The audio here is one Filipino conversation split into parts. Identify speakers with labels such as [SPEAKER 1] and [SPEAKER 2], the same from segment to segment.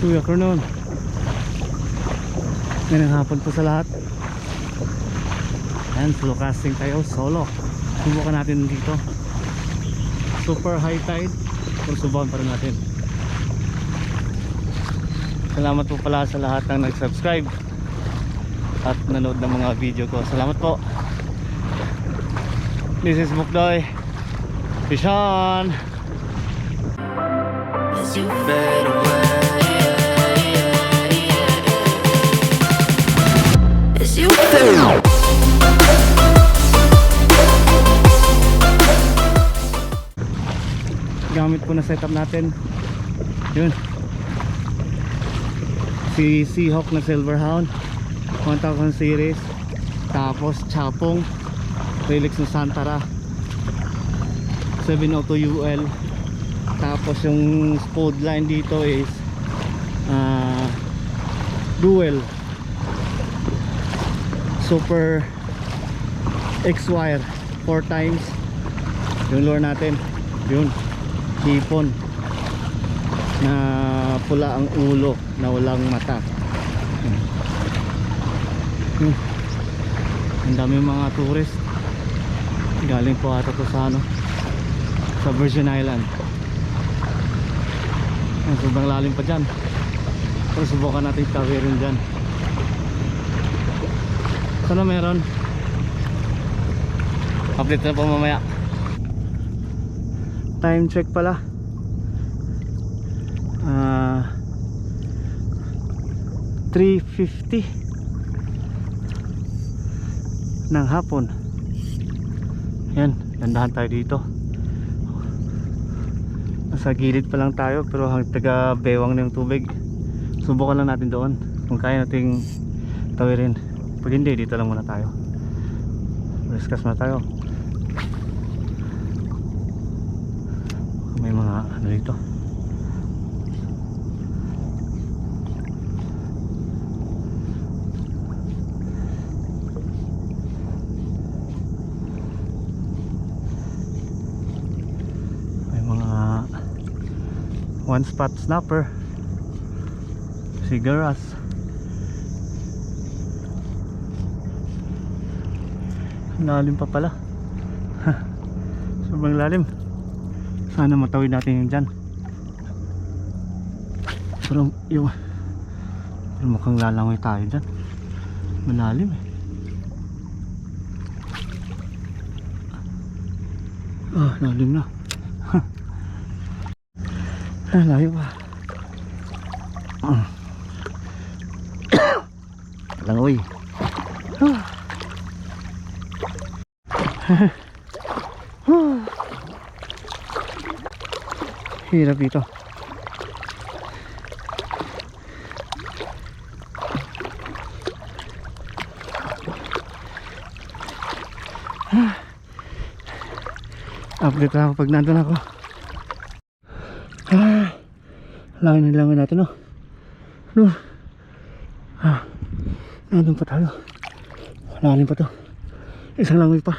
[SPEAKER 1] Good afternoon. Ngayong hapon po sa lahat. Ayan, slow casting tayo, solo. Subukan natin dito. Super high tide, pero subukan pa rin natin. Salamat po pala sa lahat ng nag-subscribe at nanood ng mga video ko. Salamat po. This is Bukdoy. Fish on!
[SPEAKER 2] As you fade away, as you fade.
[SPEAKER 1] Gamit ko na setup natin. Yun. Si Seahawk na Silverhound 1000 series. Tapos Chapong Relix na Santara 702 UL. Tapos yung spod line dito is dual Super X-Wire 4 times. Yung lure natin, yun, hipon na pula ang ulo, na walang mata. Ang dami mga tourist galing po ata to sa sa Virgin Island. Sobrang lalim pa dyan, pero subukan natin tawirin dyan. Sana meron. Update na po mamaya. Time check pala, 3:50 ng hapon. Yan, dandahan tayo dito. Nasa gilid pa lang tayo, pero taga bewang na yung tubig. Subukan lang natin doon kung kaya nating tawirin. Pag hindi, dito lang muna tayo. Discuss muna tayo. May mga ano dito. May mga one spot snapper, sigaras. Lalim pa pala. Sobrang lalim. Sana matawid natin yung dyan. Pero mukhang lalangoy tayo dyan. Malalim eh. Lalim na. Layo pa. Langoy. Hirap dito. Update lang pag nandun ako. Langoy na langoy natin, oh. Nandun pa tayo. Lalim pa to. Isang langoy pa.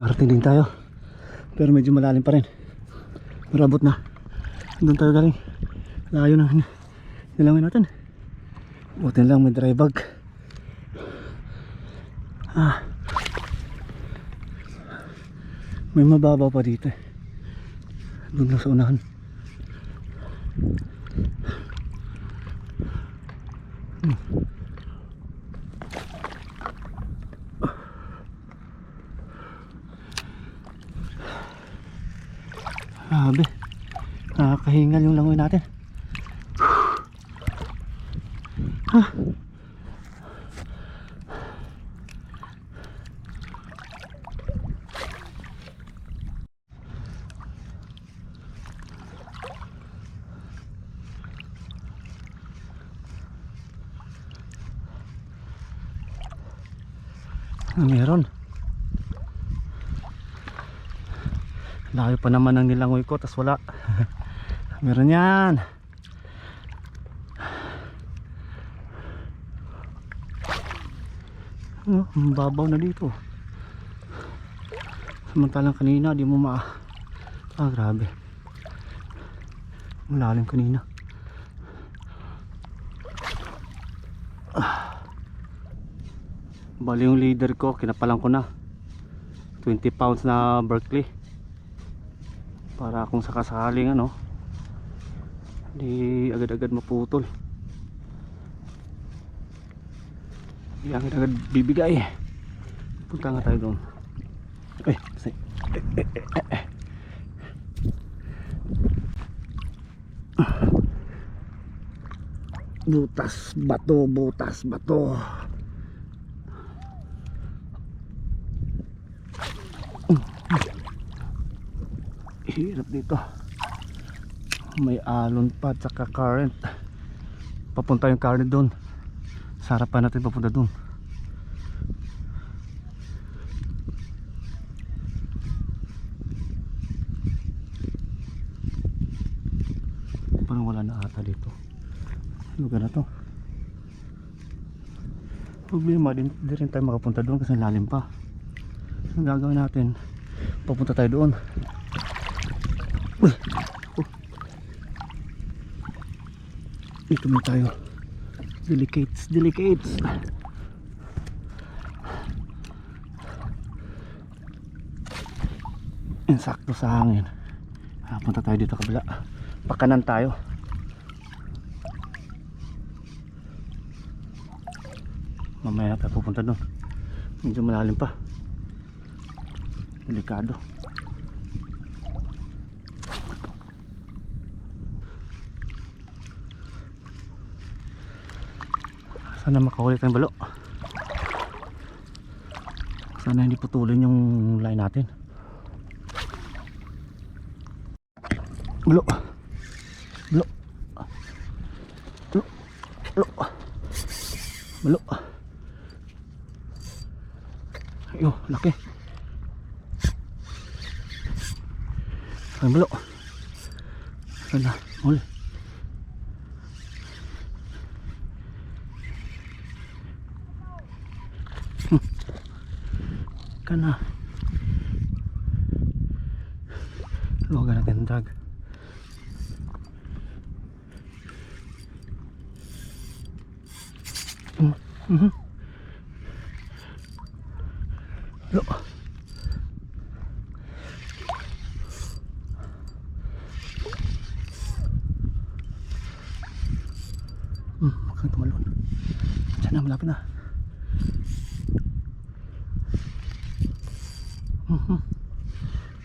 [SPEAKER 1] Marating din tayo, pero medyo malalim pa rin. Marabot na. Doon tayo galing. Layo na nilangoy natin. Buti lang may dry bag. May mababaw pa dito eh. Doon lang sa unahan. Grabe, nakakahingal yung langoy natin. Meron. Layo pa naman ang nilangoy ko, tas wala. Meron yan. Babaw na dito. Samantalang kanina di mo grabe. Malalim kanina. Bali yung leader ko, kinapalan ko na 20 pounds na Berkeley para kung sakasakaling ano, di agad-agad maputol, di agad-agad bibigay. Punta nga tayo doon. Butas bato, butas bato. Hirap dito, may alon pa at saka current. Papunta yung current doon, sa harapan natin papunta doon. Parang wala na ata dito lugar na to. Problema din rin tayo makapunta doon kasi lalim pa. Ang gagawin natin, papunta tayo doon. Dito na tayo. Delicates, delicates. Insakto sa hangin. Punta tayo dito kabila. Pakanan tayo. Mamaya tayo pupunta doon. Medyo malalim pa. Delikado. Sana makahuli tayong balo. Sana hindi putulin yung line natin. Balo. Balo. Balo. Balo. Balo. Ayo, laki. Ang balo. Sana, huli. Kana. Luwagan natin ang drag. Lo. Mukhang tumalon. Diyan na, malapit na.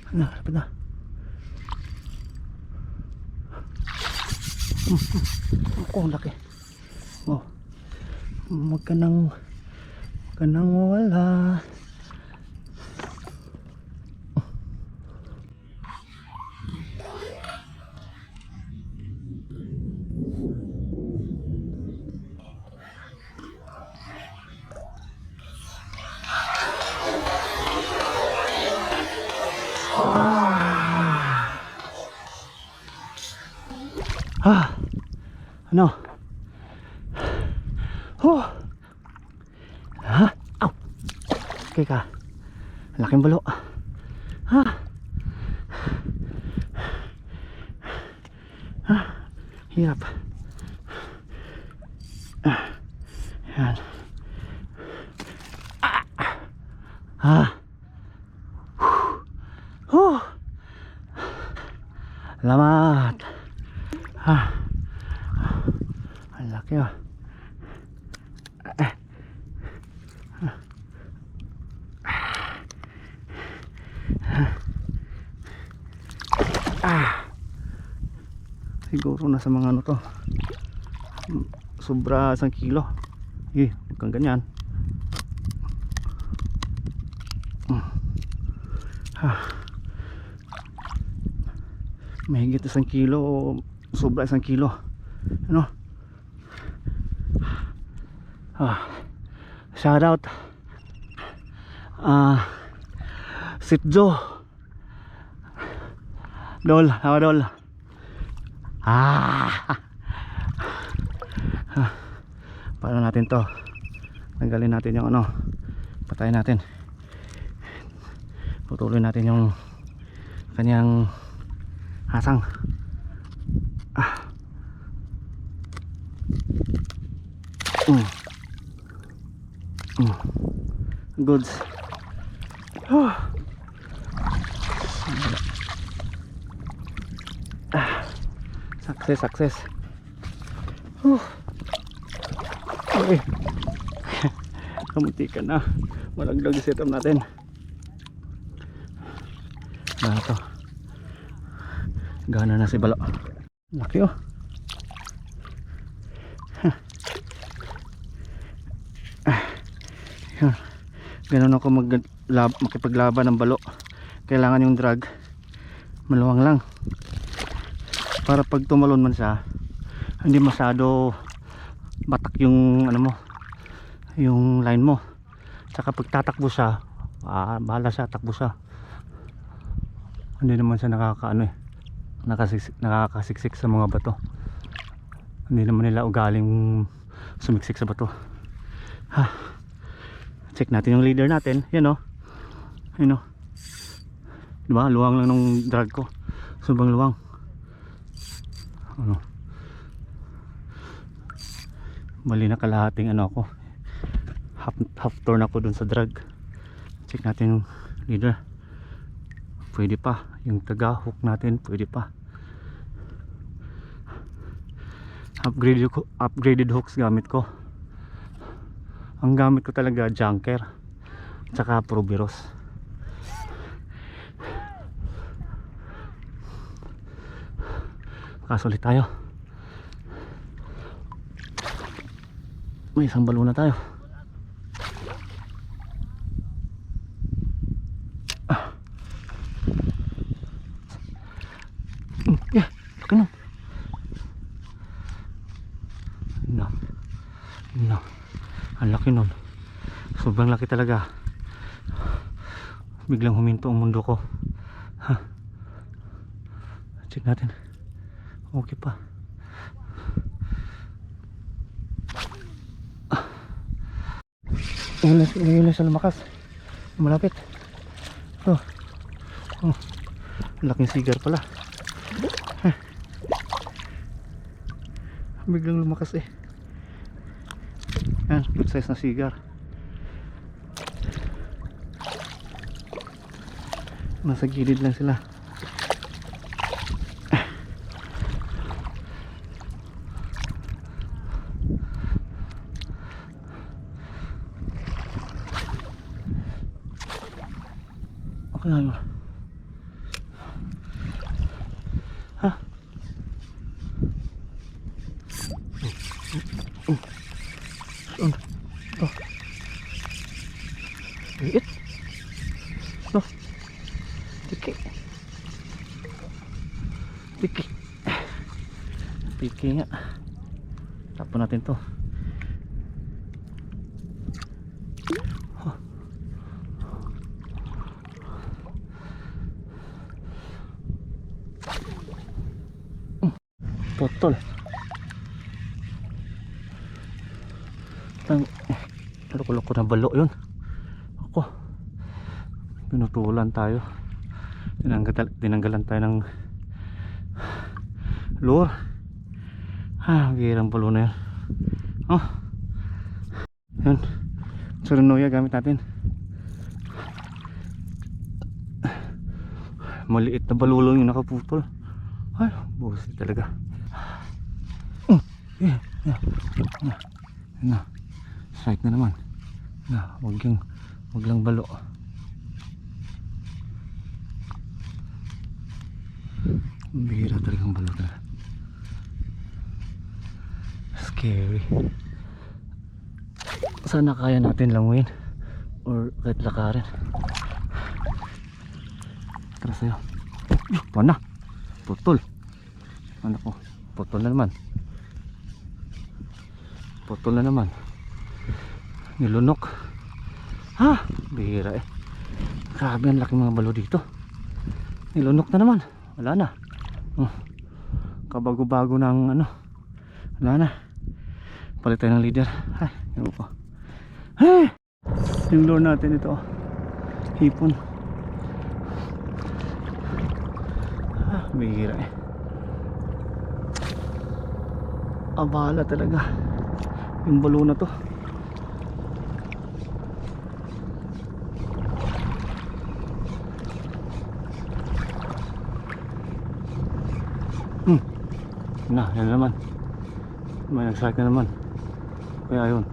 [SPEAKER 1] Malapit na. Ang laki. Oh. Huwag ka nang mawala. Ano? Aw! Okay ka. Laking balo. Hirap. Yan. Salamat. Ang laki oh. Siguro nasa mga ano to, sobra 1 kilo. Huwag kang ganyan. Mahigit 1 kilo o sobra 1 kilo. Ano? Shout out Sitjo Dol, Dol. Paano natin to? Tanggalin natin yung ano, patayin natin, putulin natin yung kanyang hasang. Mm. Mm. Goods. Success, success. Okay. Kamunti ka na. Malaglag yung setup natin. Ano to? Gana na si Balo. Laki oh. Ganun ako makipaglaban ng balo. Kailangan yung drag maluwang lang para pag tumalon man siya hindi masyado batak yung ano mo, yung line mo. Tsaka pag tatakbo siya, bahala siya, takbo siya. Hindi naman siya nakakasiksik sa mga bato. Hindi naman nila ugaling sumiksik sa bato. Check natin yung leader natin. Yan o. Yan o. Diba? Luwang lang nung drag ko. Sobrang luwang. Ano? Mali na kalahating ano ako. Half turn ako dun sa drag. Check natin yung leader. Pwede pa. Yung taga hook natin pwede pa. Upgraded hooks gamit ko. Ang gamit ko talaga Junker tsaka Probiros. Kasulit tayo. May isang balo na tayo. Laki nun. No. Ang laki nun. Sobrang laki talaga. Biglang huminto ang mundo ko. Check natin. Okay pa. Ngayon sa lumakas. Malapit. Laking sigar pala. Biglang lumakas eh. Yan, good size na sigar. Nasa gilid lang sila. Okay na yun. Saan? Liit. No. Tiki. Tiki nga. Tapon natin to. Potol. Loko-loko na balo yun. Ako, pinutulan tayo. Tinanggalan tayo ng lure. Girang balo na yan. Yan, Tsurunoya gamit natin. Maliit na balulong yung nakaputol. Ay, busi talaga. Na, strike na naman. Wag lang balo. Bihira talagang balo talaga. Scary. Sana kaya natin languin or kahit lakarin. Tara sa'yo. Pana, putol. Ano ko, putol na naman. Putol na naman. Nilunok. Bihira eh. Grabe ang laki mga balo dito. Nilunok na naman. Wala na. Kabago-bago ng ano. Wala na. Palit tayo ng leader. Ay, yun po. Yung lure natin ito. Hipon. Bihira eh. abala talaga yung balo na to. Yan naman, may nag-strike na naman, kaya yun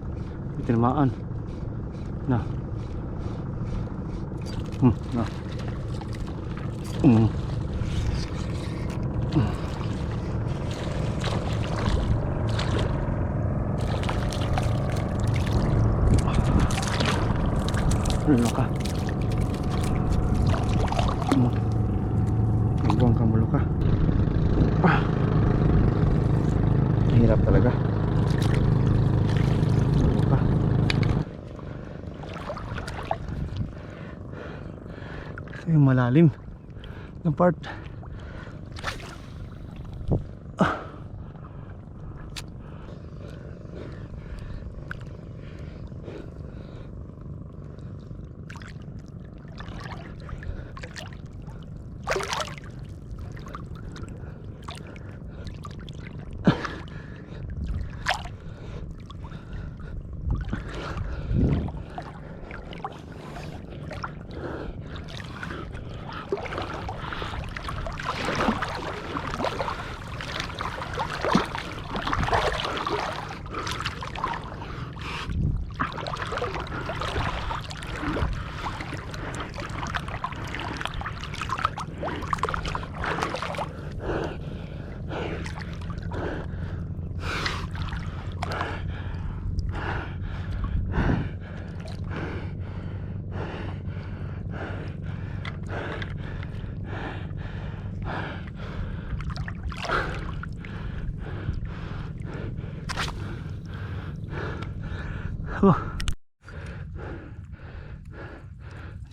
[SPEAKER 1] itinamaan na. Na ano ka? Buang ka mulo ka. Hirap talaga. Mulo ka. Kasi yung malalim na part.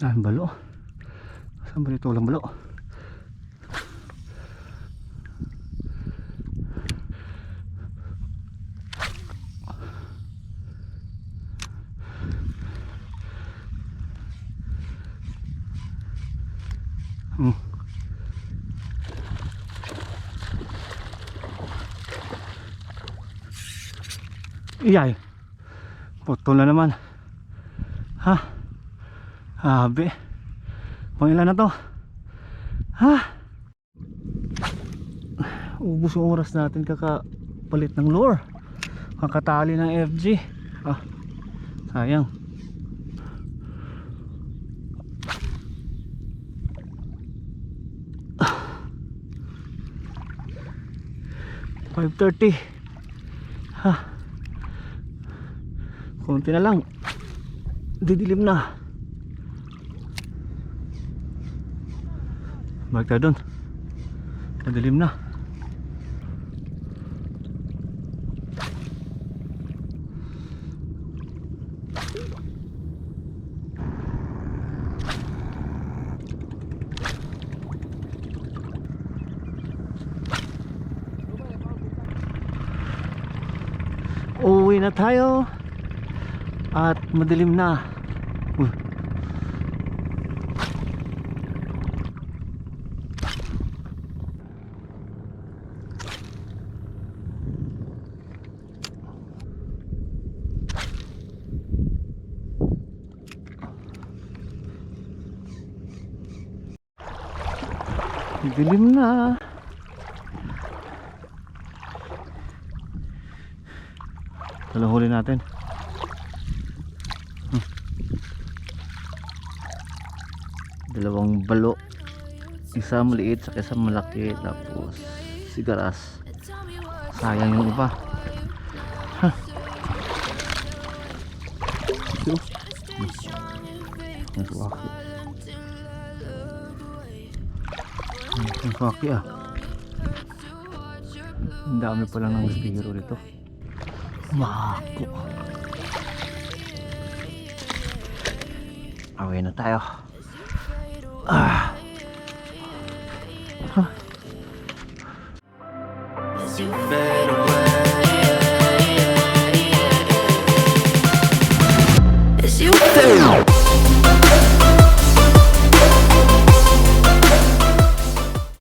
[SPEAKER 1] Ang balo. Saan ba ito walang balo? Iyay, putol na naman. Ha? Habi. Pangilan na to? Ha? Ubus yung oras natin kakapalit ng lure, kakatali ng FG. Sayang. Ah. 5:30. Ha? Konti na lang, didilim na. Balik tayo dun, madilim na. Uwi na tayo at madilim na. Dilim na. Ito huli natin. Dalawang balo, isa maliit sa isa malaki, tapos sigaras. Sayang yung iba. Ang suwaki. Ang suwaki Ang dami pa lang ng spiro dito. Mako. Away na tayo.